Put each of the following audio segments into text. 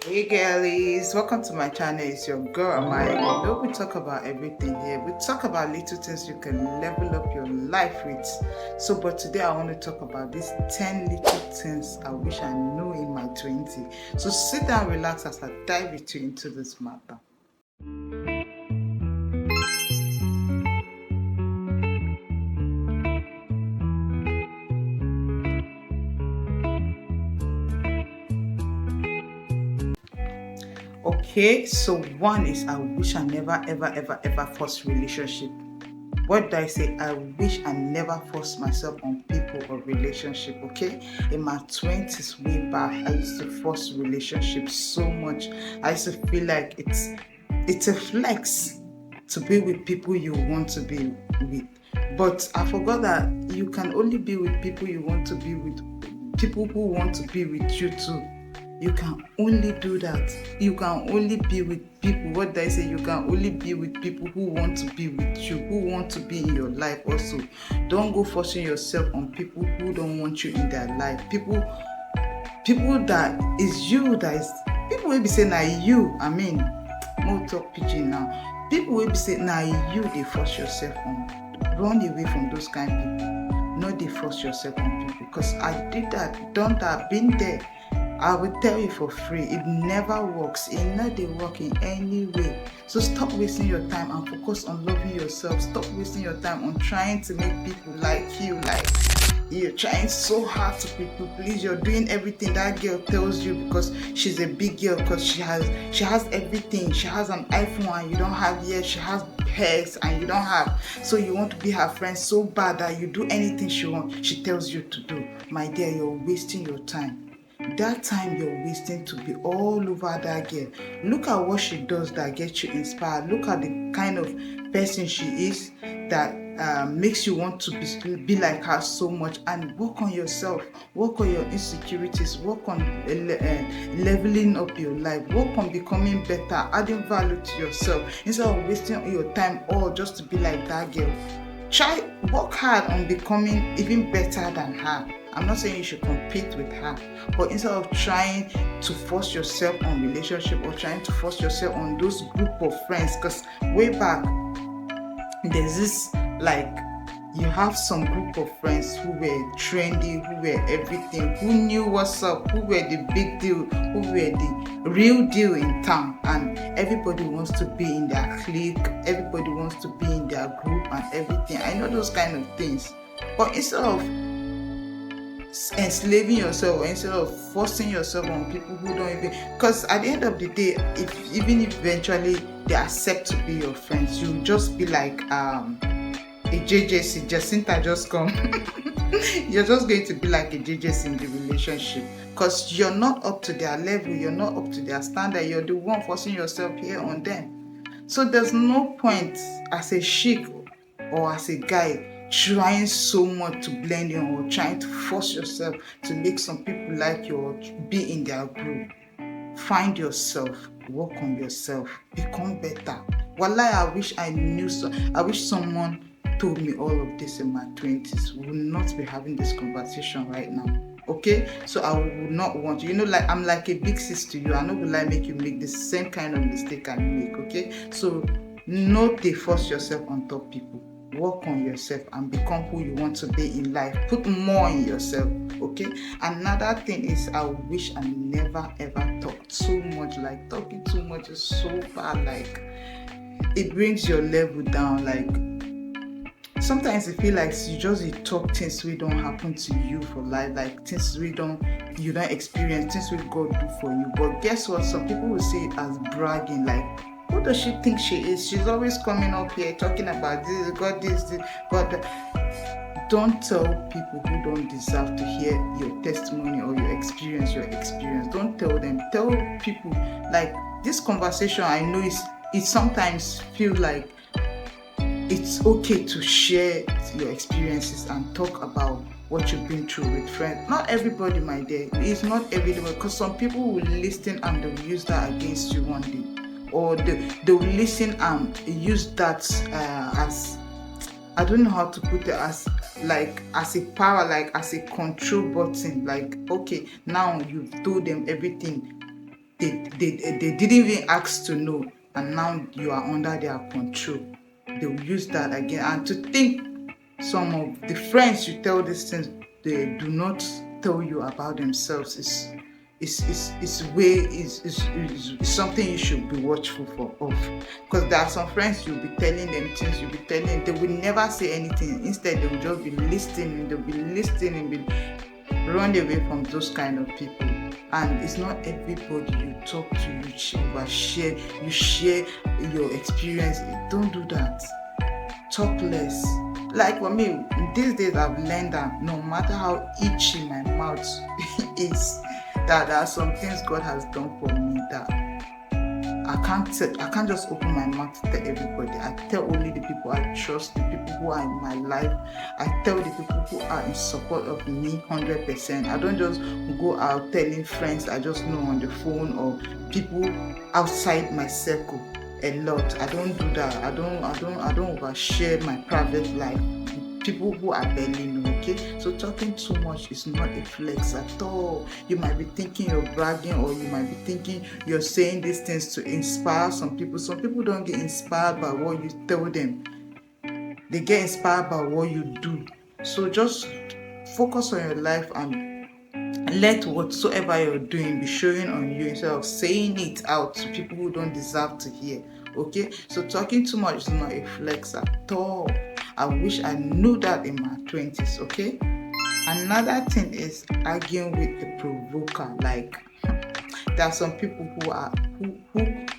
Hey girlies, welcome to my channel. It's your girl Amaya. You know we talk about everything here. We talk about little things you can level up your life with. But today I want to talk about these 10 little things I wish I knew in my 20s. So sit down, relax as I dive with you into this matter. Okay, so one is I wish I never ever forced relationship. What do I say? I wish I never forced myself on people or relationship. Okay, in my 20s way back, I used to force relationships so much. I used to feel like it's a flex to be with people you want to be with. But I forgot that you can only be with people you want to be with, people who want to be with you too. You can only do that. You can only be with people. What did I say? You can only be with people who want to be with you, who want to be in your life also. Don't go forcing yourself on people who don't want you in their life. People that is you, that is people will be saying na you. I mean, more talk pidgin now. People will be saying na you they force yourself on. Run away from those kind of people. Not they force yourself on people. Because I did that, done that, been there. I will tell you for free, it never works. It not dey work in any way. So stop wasting your time and focus on loving yourself. Stop wasting your time on trying to make people like you. Like you're trying so hard to people please. You're doing everything that girl tells you because she's a big girl, because she has everything. She has an iPhone and you don't have yet. She has pets and you don't have. So you want to be her friend so bad that you do anything she tells you to do. My dear, you're wasting your time. That time you're wasting to be all over that girl. Look at what she does that gets you inspired. Look at the kind of person she is that makes you want to be like her so much. And work on yourself, work on your insecurities, work on leveling up your life, work on becoming better, adding value to yourself instead of wasting your time all just to be like that girl. Work hard on becoming even better than her. I'm not saying you should compete with her, but instead of trying to force yourself on relationship or trying to force yourself on those group of friends, because way back there's this, like, you have some group of friends who were trendy, who were everything, who knew what's up, who were the big deal, who were the real deal in town, and everybody wants to be in their clique, everybody wants to be in their group and everything. I know those kind of things, but instead of enslaving yourself or instead of forcing yourself on people who don't even, because at the end of the day, if eventually they accept to be your friends, you just be like a JJC, Jacinta just come. You're just going to be like a JJC in the relationship because you're not up to their level, you're not up to their standard, you're the one forcing yourself here on them. So there's no point as a chick or as a guy trying so much to blend in or trying to force yourself to make some people like you or be in their group. Find yourself, work on yourself, become better. Wallahi, I wish someone told me all of this in my 20s. We will not be having this conversation right now. Okay, so I would not want you. Like I'm like a big sis to you. I know will I make you make the same kind of mistake I make. Okay, so not they force yourself on top people. Work on yourself and become who you want to be in life. Put more in yourself. Okay. Another thing is I wish I never ever talked too much. Like talking too much is so bad. Like it brings your level down. Like sometimes I feel like you just talk things we don't happen to you for life, like things you don't experience, things we God do for you. But guess what? Some people will see it as bragging, like who does she think she is? She's always coming up here talking about this, God that. Don't tell people who don't deserve to hear your testimony or your experience. Don't tell them. Tell people, like this conversation, I know it sometimes feel like it's okay to share your experiences and talk about what you've been through with friends. Not everybody, my dear. It's not everybody, because some people will listen and they'll use that against you one day. Or they'll listen and use that as, I don't know how to put it, as a power, like as a control button. Like, okay, now you've told them everything. they didn't even ask to know, and now you are under their control. They will use that again. And to think some of the friends you tell these things, they do not tell you about themselves, is something you should be watchful of. Because there are some friends you'll be telling them things, you'll be telling, they will never say anything. Instead, they will just be listening, they'll be listening, run away from those kind of people. And it's not everybody you talk to, you share your experience. Don't do that. Talk less. Like for me, these days I've learned that no matter how itchy my mouth is, that there are some things God has done for me that I can't just open my mouth to tell everybody. I tell only the people I trust, the people who are in my life. I tell the people who are in support of me 100%. I don't just go out telling friends I just know on the phone or people outside my circle a lot. I don't do that. I don't overshare my private life with people who are barely know. Okay, so talking too much is not a flex at all. You might be thinking you're bragging, or you might be thinking you're saying these things to inspire some people. Some people don't get inspired by what you tell them. They get inspired by what you do. So just focus on your life and let whatsoever you're doing be showing on you instead of saying it out to people who don't deserve to hear. Okay, so talking too much is not a flex at all. I wish I knew that in my 20s. Okay, another thing is arguing with the provoker. Like there are some people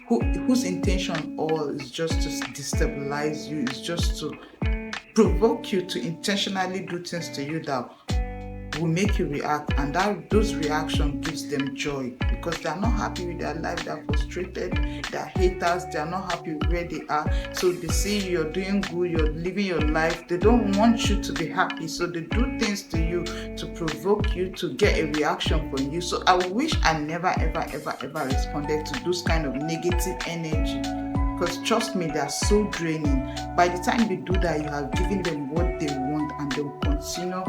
whose intention all is just to destabilize you, is just to provoke you to intentionally do things to you that will make you react, and those reactions gives them joy because they are not happy with their life, they are frustrated, they are haters, they are not happy with where they are. So they see you're doing good, you're living your life, they don't want you to be happy, so they do things to you to provoke you to get a reaction from you. So I wish I never ever responded to those kind of negative energy, because trust me, they are so draining. By the time you do that, you have given them what they want, and they will continue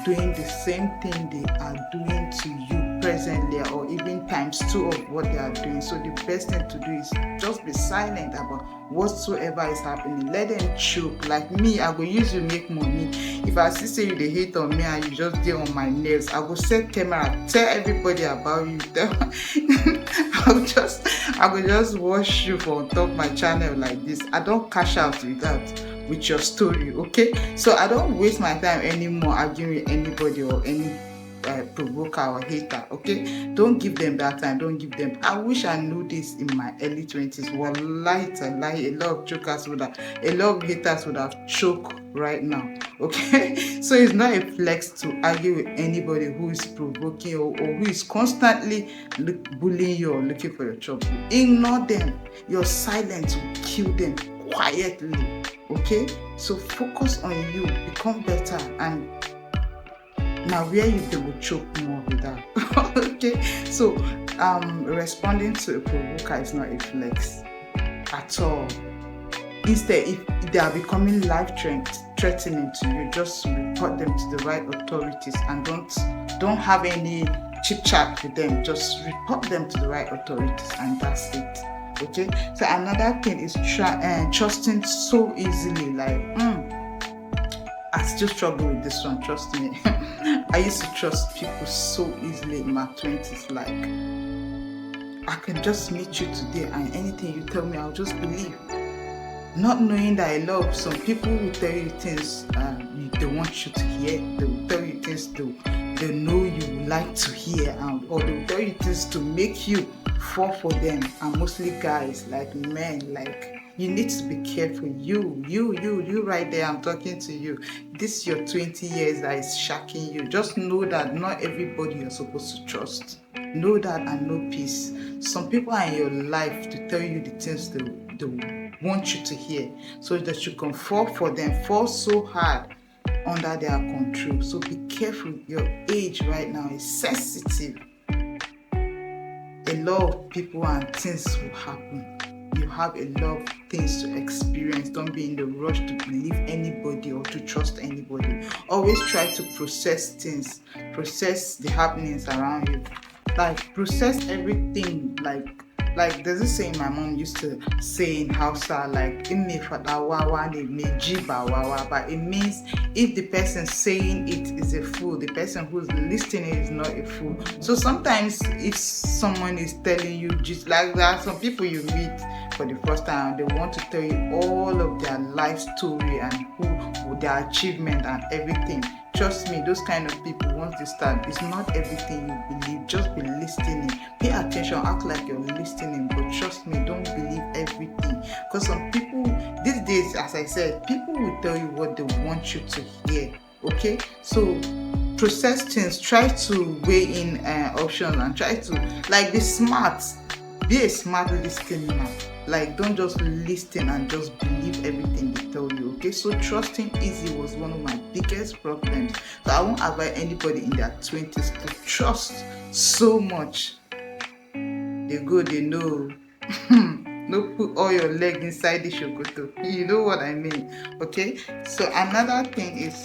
doing the same thing they are doing to you presently, or even times 2 of what they are doing. So the best thing to do is just be silent about whatsoever is happening. Let them choke. Like me, I go use you make money. If I see say you dey hate on me and you just dey on my nerves, I go set camera, tell everybody about you. I will just watch you for on top my channel like this. I don't cash out with that, with your story. Okay, so I don't waste my time anymore arguing with anybody or any provoker or hater. Okay, don't give them that time. Don't give them. I wish I knew this in my early 20s. Wallahi tallahi, a lot of haters would have choked right now. Okay, so it's not a flex to argue with anybody who is provoking or who is constantly bullying you or looking for your trouble. Ignore them. Your silence will kill them quietly. Okay, so focus on you, become better, and now where they will choke more with that. Okay, so responding to a provoker is not a flex at all. Instead, if they are becoming life-threatening to you, just report them to the right authorities, and don't have any chit chat with them. Just report them to the right authorities, and that's it. Okay, so another thing is trusting so easily. Like I still struggle with this one, trust me. I used to trust people so easily in my 20s. Like I can just meet you today and anything you tell me, I'll just believe, not knowing that I love some people will tell you things they want you to hear. They will tell you things they know you like to hear, or they will tell you things to make you fall for them. And mostly guys, like men, like you need to be careful. You right there, I'm talking to you. This is your 20 years that is shocking you. Just know that not everybody you're supposed to trust. Know that and know peace. Some people are in your life to tell you the things they want you to hear, so that you can fall for them, fall so hard under their control. So be careful. Your age right now is sensitive. A lot of people and things will happen. You have a lot of things to experience. Don't be in the rush to believe anybody or to trust anybody. Always try to process things, process the happenings around you like process everything. Like there's this saying my mom used to say in Hausa, like "Ime fada wawa ne me jiba wawa," but it means if the person saying it is a fool, the person who's listening is not a fool. So sometimes if someone is telling you, just like that, some people you meet for the first time, they want to tell you all of their life story and their achievement and everything. Trust me, those kind of people, once they start, it's not everything you believe. Just be listening. Pay attention, act like you're listening, but trust me, don't believe everything. Because some people, these days, as I said, people will tell you what they want you to hear. Okay? So process things, try to weigh in options and try to, like, be smart. Be a smart listener. Like, don't just listen and just believe everything they tell you, okay? So trusting easy was one of my biggest problems. So I won't advise anybody in their 20s to trust so much. They go, they know. No, put all your leg inside the shokoto. You know what I mean, okay? So another thing is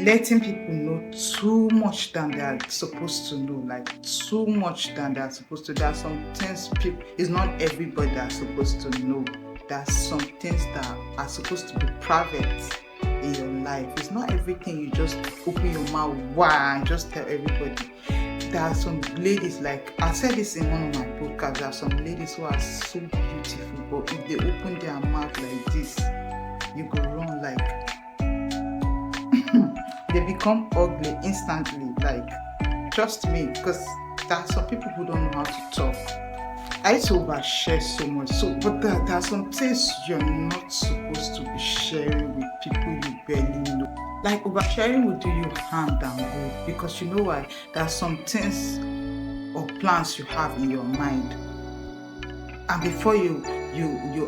letting people know too much than they are supposed to know, like too much than they are supposed to. There are some things people, it's not everybody that's supposed to know. There are some things that are supposed to be private in your life. It's not everything you just open your mouth and just tell everybody. There are some ladies, like I said this in one of my podcasts, there are some ladies who are so beautiful, but if they open their mouth like this, you go wrong, like they become ugly instantly. Like, trust me, because there are some people who don't know how to talk. I used to overshare so much. But there are some things you're not supposed to be sharing with people you barely know. Like, oversharing will do you harm than good, because you know why? There are some things or plans you have in your mind, and before you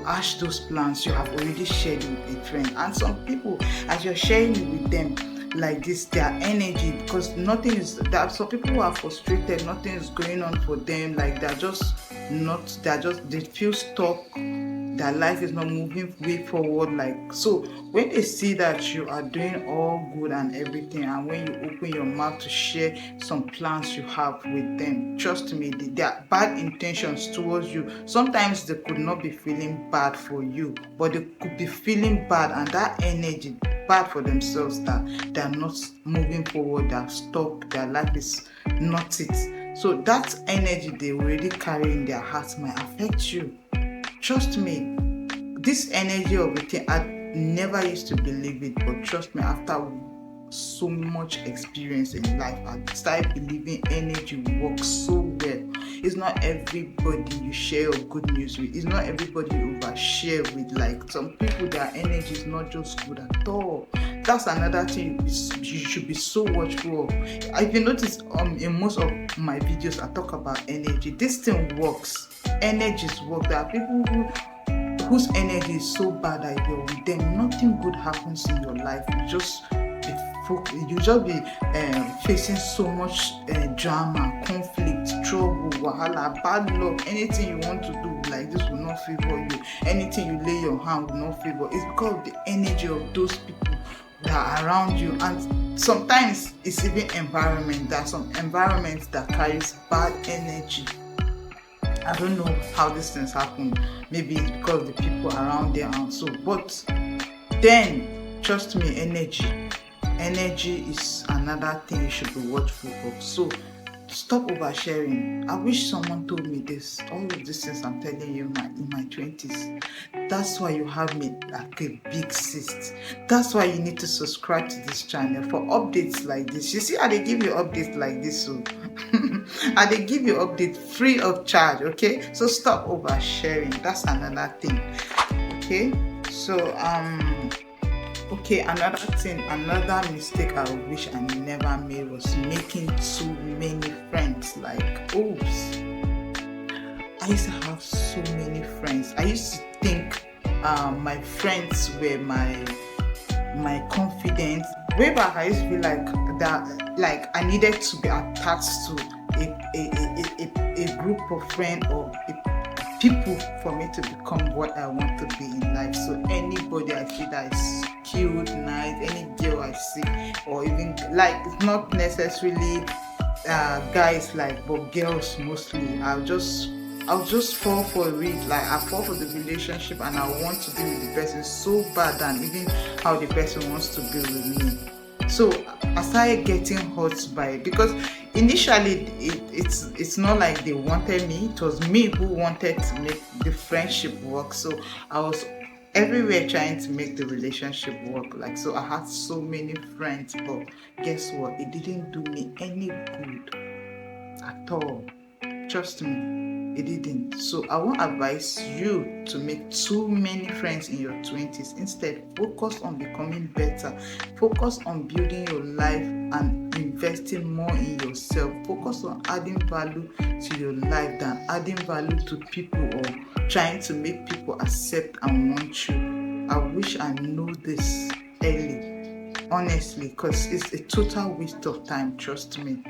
ash those plans, you have already shared it with a friend. And some people, as you're sharing it with them like this, their energy, because nothing is, there are some people who are frustrated, nothing is going on for them, like they feel stuck, their life is not moving way forward. Like, so when they see that you are doing all good and everything, and when you open your mouth to share some plans you have with them, trust me, their bad intentions towards you, sometimes they could not be feeling bad for you, but they could be feeling bad, and that energy bad for themselves, that they are not moving forward, they are stuck, their life is not it. So that energy they already carry in their hearts might affect you. Trust me, this energy of it, I never used to believe it, but trust me, after so much experience in life, I started believing energy works so well. It's not everybody you share your good news with. It's not everybody you overshare with. Like, some people, their energy is not just good at all. That's another thing you should be so watchful of. If you notice, in most of my videos, I talk about energy. This thing works. Energies work. There are people whose energy is so bad that you're with them, nothing good happens in your life. You just be facing so much drama, conflict, trouble, wahala, bad luck. Anything you want to do like this will not favor you. Anything you lay your hand will not favor. It's because of the energy of those people that are around you. And sometimes it's even environment. There are some environments that carries bad energy. I don't know how these things happen. Maybe it's because of the people around there and so. But then, trust me, energy is another thing you should be watchful of. So stop oversharing. I wish someone told me this. All of these things I'm telling you in my 20s. That's why you have me like a big cyst. That's why you need to subscribe to this channel for updates like this. You see how they give you updates like this, so and they give you updates free of charge. Okay, so stop oversharing. That's another thing. Okay, so another mistake I wish I never made was making too many friends. Like, oops, I used to have so many friends. I used to think my friends were my confidence. Way back, I used to be like that. Like, I needed to be attached to a group of friends or people for me to become what I want to be in life. So anybody I feel that is cute, nice, any girl I see, or even like it's not necessarily guys like, but girls mostly. I'll just fall for it. Like I fall for the relationship and I want to be with the person so bad than even how the person wants to be with me. So I started getting hurt by it because initially it's not like they wanted me. It was me who wanted to make the friendship work. So I was everywhere trying to make the relationship work. Like, so I had so many friends, but guess what? It didn't do me any good at all. Trust me, it didn't. So I won't advise you to make too many friends in your 20s. Instead, focus on becoming better. Focus on building your life and investing more in yourself. Focus on adding value to your life than adding value to people or trying to make people accept and want you. I wish I knew this early, honestly, because it's a total waste of time, trust me.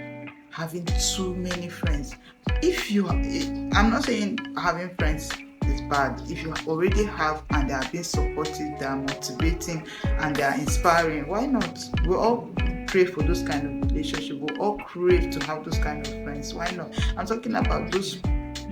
Having too many friends. I'm not saying having friends is bad. If you already have and they are being supportive, they are motivating and they are inspiring, why not? We all pray for those kind of relationships. We all crave to have those kind of friends. Why not? I'm talking about those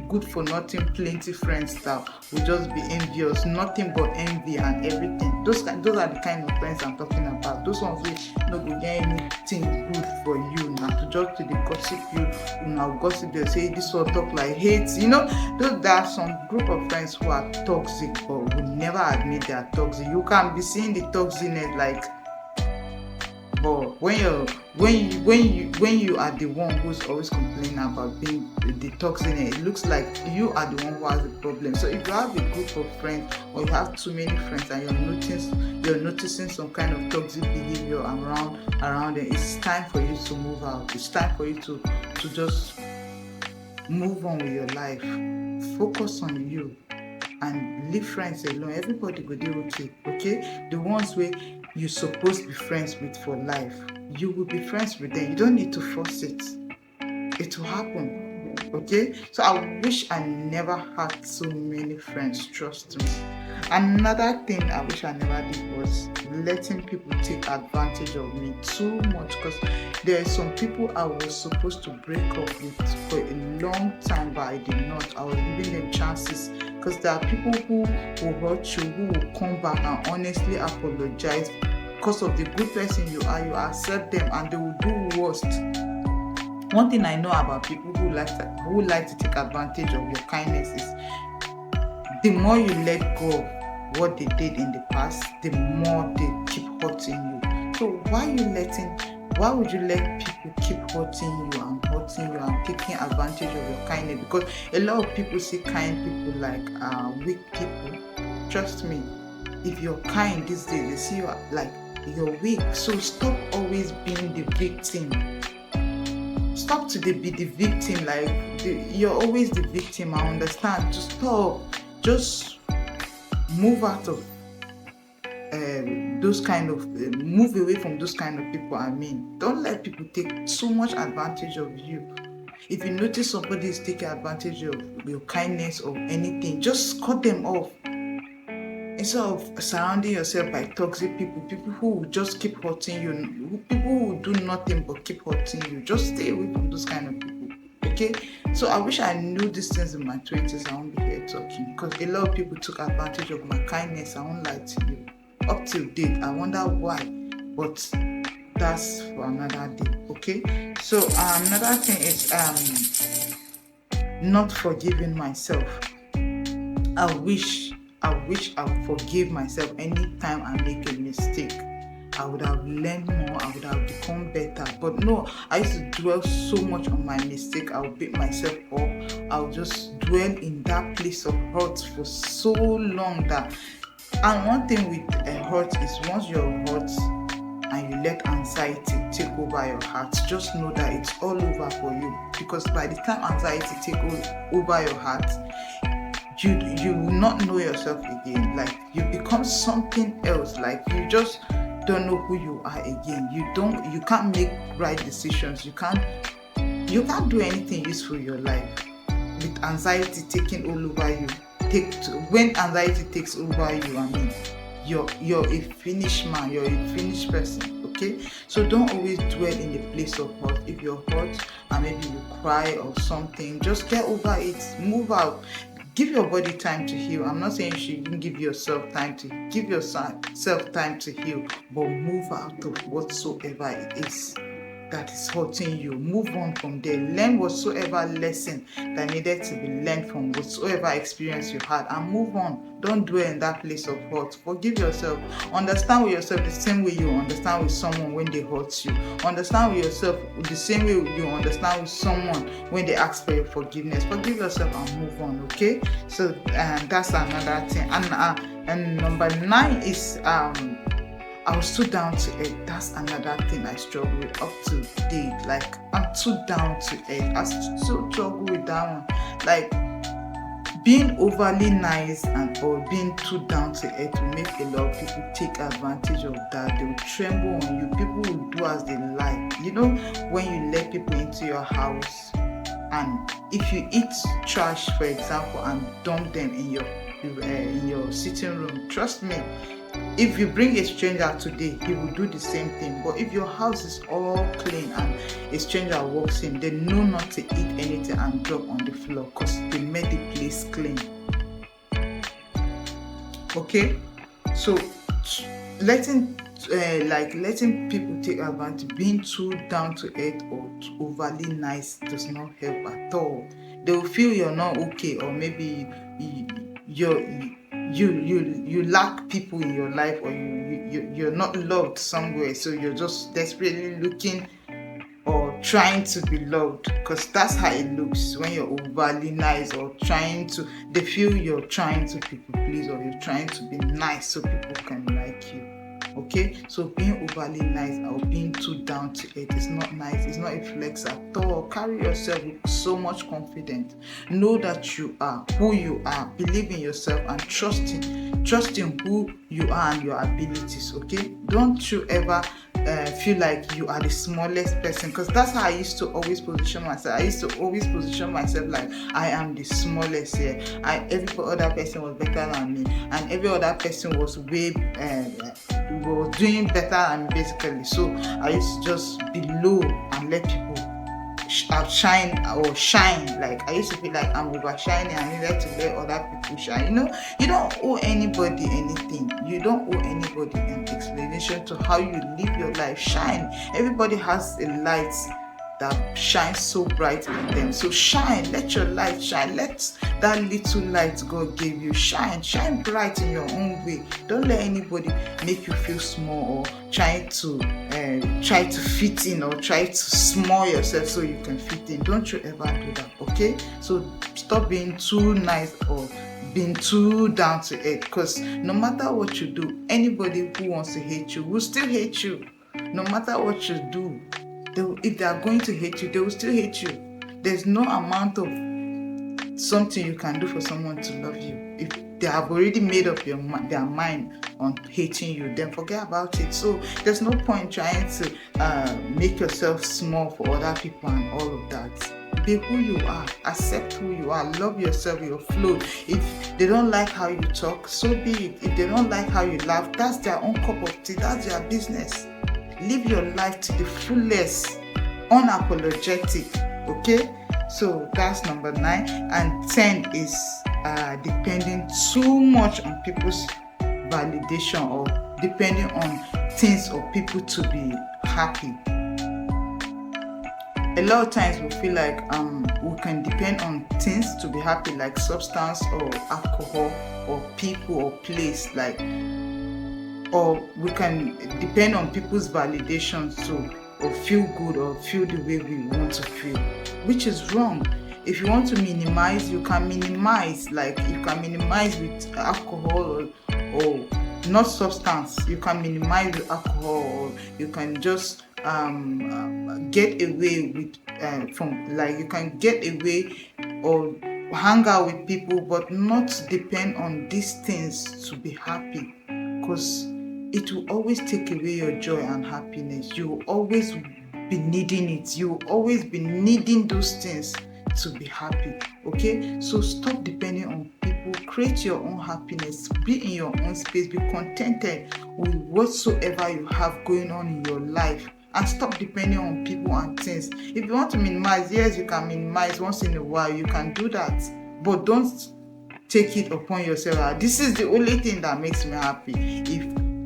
good for nothing, plenty friends that will just be envious, nothing but envy and everything. Those are the kind of friends I'm talking about. Those ones which no go get anything good for you, now to just to the gossip you, now gossip they say this one talk like hate. There are some group of friends who are toxic but will never admit they are toxic. You can be seeing the toxicness like. But when you are the one who's always complaining about being the toxin, it looks like you are the one who has the problem. So if you have a group of friends or you have too many friends and you're noticing some kind of toxic behavior around them, it's time for you to move out. It's time for you to just move on with your life. Focus on you and leave friends alone. Everybody go do okay? The ones where you're supposed to be friends with for life, you will be friends with them. You don't need to force it. It will happen, okay? So I wish I never had so many friends, trust me. Another thing I wish I never did was letting people take advantage of me too much, because there are some people I was supposed to break up with for a long time, but I did not. I was giving them chances, because there are people who will hurt you, who will come back and honestly apologize because of the good person you are. You accept them and they will do worst. One thing I know about people who like to take advantage of your kindness is the more you let go of what they did in the past, the more they keep hurting you. So why would you let people keep hurting you and taking advantage of your kindness? Because a lot of people see kind people like weak people. Trust me, if you're kind these days, they see you like you're weak. So stop always being the victim. Stop to be the victim. You're always the victim. I understand. Just stop. Just move out of move away from those kind of people. Don't let people take so much advantage of you. If you notice somebody is taking advantage of your kindness or anything, just cut them off. Instead of surrounding yourself by toxic people who will just keep hurting you, people who will do nothing but keep hurting you, just stay away from those kind of people. Okay? So I wish I knew these things in my 20s. I won't be here talking, because a lot of people took advantage of my kindness. I won't lie to you. Up till date, I wonder why, but that's for another day. Okay? So another thing is not forgiving myself. I wish I would forgive myself anytime I make a mistake. I would have learned more, I would have become better. But no, I used to dwell so much on my mistake. I would beat myself up. I would just dwell in that place of hurt for so long that. And one thing with hurt is once you're hurt and you let anxiety take over your heart, just know that it's all over for you. Because by the time anxiety takes over your heart, you will not know yourself again. Like you become something else. Like you just don't know who you are again. You can't make right decisions. You can't do anything useful in your life with anxiety taking all over you. When anxiety takes over you, you're a finished man, you're a finished person. Okay, so don't always dwell in the place of hurt. If you're hurt and maybe you cry or something, just get over it, move out. Give your body time to heal. I'm not saying you shouldn't give yourself time to time to heal, but move out of whatsoever it is that is hurting you. Move on from there. Learn whatsoever lesson that needed to be learned from whatsoever experience you had, and move on. Don't dwell in that place of hurt. Forgive yourself. Understand with yourself the same way you understand with someone when they hurt you. Understand with yourself the same way you understand with someone when they ask for your forgiveness. Forgive yourself and move on. Okay, so that's another thing. And number 9 is I was too down to earth. That's another thing I struggle with up to date. Like, I'm too down to earth. I still struggle with that one. Like, being overly nice or being too down to earth will make a lot of people take advantage of that. They will tremble on you. People will do as they like. You know, when you let people into your house, and if you eat trash, for example, and dump them in your sitting room, trust me, if you bring a stranger today, he will do the same thing. But if your house is all clean and a stranger walks in, they know not to eat anything and drop on the floor because they made the place clean. Okay, so letting people take advantage, being too down to earth or too overly nice does not help at all. They will feel you're not okay, or maybe you lack people in your life, or you're not loved somewhere, so you're just desperately looking or trying to be loved, because that's how it looks when you're overly nice or they feel you're trying to people please, or you're trying to be nice so people can like you. Okay, so being overly nice or being too down to earth is not nice. It's not a flex at all. Carry yourself with so much confidence. Know that you are who you are. Believe in yourself and trust in who you are and your abilities. Okay, don't you ever feel like you are the smallest person, because that's how I used to always position myself. I used to always position myself like I am the smallest here. Every other person was better than me, and every other person was was doing better than me, basically. So I used to just be low and let people shine. Like, I used to feel like I'm overshining. I needed to let other people shine. You know, you don't owe anybody anything. You don't owe anybody an explanation to how you live your life. Shine. Everybody has a light that shines so bright in them. So shine. Let your light shine. Let that little light God gave you shine bright in your own way. Don't let anybody make you feel small, or try to fit in, or try to small yourself so you can fit in. Don't you ever do that. Okay, so stop being too nice or being too down to earth, because no matter what you do, anybody who wants to hate you will still hate you. No matter what you do, if they are going to hate you, they will still hate you. There's no amount of something you can do for someone to love you. If they have already made up their mind on hating you, then forget about it. So there's no point trying to make yourself small for other people and all of that. Be who you are. Accept who you are. Love yourself, your flow. If they don't like how you talk, so be it. If they don't like how you laugh, that's their own cup of tea. That's their business. Live your life to the fullest, unapologetic. Okay, so that's number 9. And 10 is depending too much on people's validation, or depending on things or people to be happy. A lot of times we feel like we can depend on things to be happy, like substance or alcohol or people or place, like, or we can depend on people's validations to or feel good or feel the way we want to feel, which is wrong. If you want to minimize, you can minimize. Like, you can minimize with alcohol or not substance. You can minimize with alcohol, or you can just get away with you can get away or hang out with people, but not depend on these things to be happy, because it will always take away your joy and happiness. You will always be needing it. You will always be needing those things to be happy. Okay, so stop depending on people. Create your own happiness. Be in your own space. Be contented with whatsoever you have going on in your life, and stop depending on people and things. If you want to minimize, yes, you can minimize once in a while. You can do that, but don't take it upon yourself. This is the only thing that makes me happy.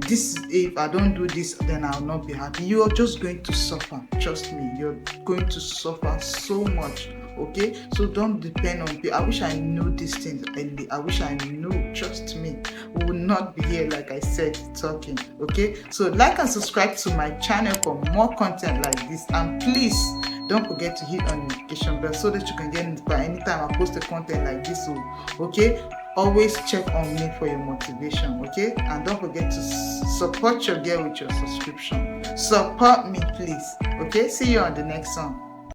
If I don't do this, then I'll not be happy. You are just going to suffer. Trust me, you're going to suffer so much. Okay, so don't depend on people. I wish I knew these things early. I wish I knew. Trust me, we will not be here, like I said, talking. Okay, so like and subscribe to my channel for more content like this, and please don't forget to hit on the notification bell so that you can get notified anytime I post a content like this. Okay, always check on me for your motivation. Okay, and don't forget to support your girl with your subscription. Support me, please. Okay, see you on the next one.